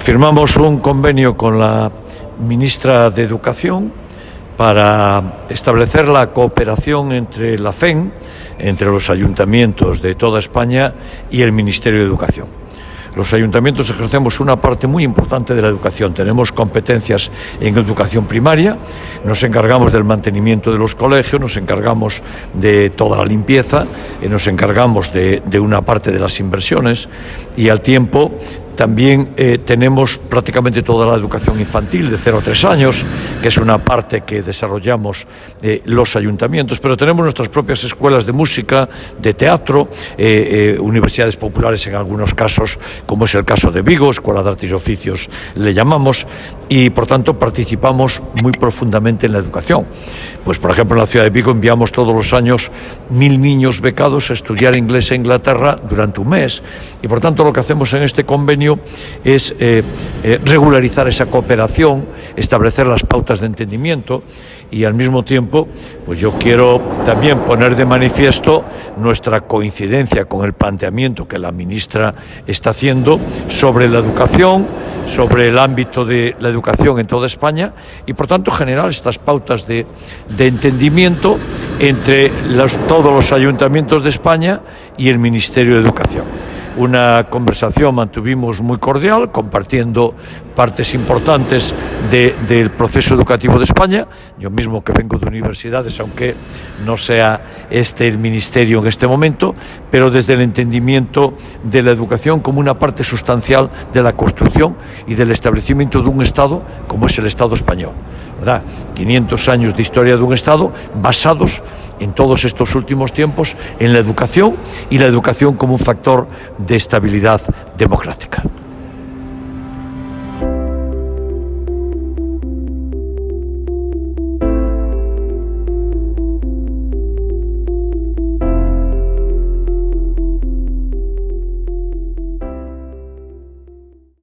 Firmamos un convenio con la ministra de Educación para establecer la cooperación entre la FEN, entre los ayuntamientos de toda España y el Ministerio de Educación. Los ayuntamientos ejercemos una parte muy importante de la educación. Tenemos competencias en educación primaria, nos encargamos del mantenimiento de los colegios, nos encargamos de toda la limpieza, nos encargamos de una parte de las inversiones y al tiempo también tenemos prácticamente toda la educación infantil de 0 a 3 años, que es una parte que desarrollamos los ayuntamientos, pero tenemos nuestras propias escuelas de música, de teatro, universidades populares en algunos casos, como es el caso de Vigo, Escuela de Artes y Oficios le llamamos, y por tanto participamos muy profundamente en la educación. Pues por ejemplo en la ciudad de Vigo enviamos todos los años 1000 niños becados a estudiar inglés en Inglaterra durante un mes, y por tanto lo que hacemos en este convenio es regularizar esa cooperación, establecer las pautas de entendimiento y al mismo tiempo pues yo quiero también poner de manifiesto nuestra coincidencia con el planteamiento que la ministra está haciendo sobre la educación, sobre el ámbito de la educación en toda España y por tanto generar estas pautas de entendimiento entre todos los ayuntamientos de España y el Ministerio de Educación. Una conversación mantuvimos muy cordial, compartiendo partes importantes del proceso educativo de España. Yo mismo que vengo de universidades, aunque no sea el ministerio en este momento, pero desde el entendimiento de la educación como una parte sustancial de la construcción y del establecimiento de un Estado como es el Estado español, ¿verdad? 500 años de historia de un Estado basados en todos estos últimos tiempos en la educación y la educación como un factor de estabilidad democrática.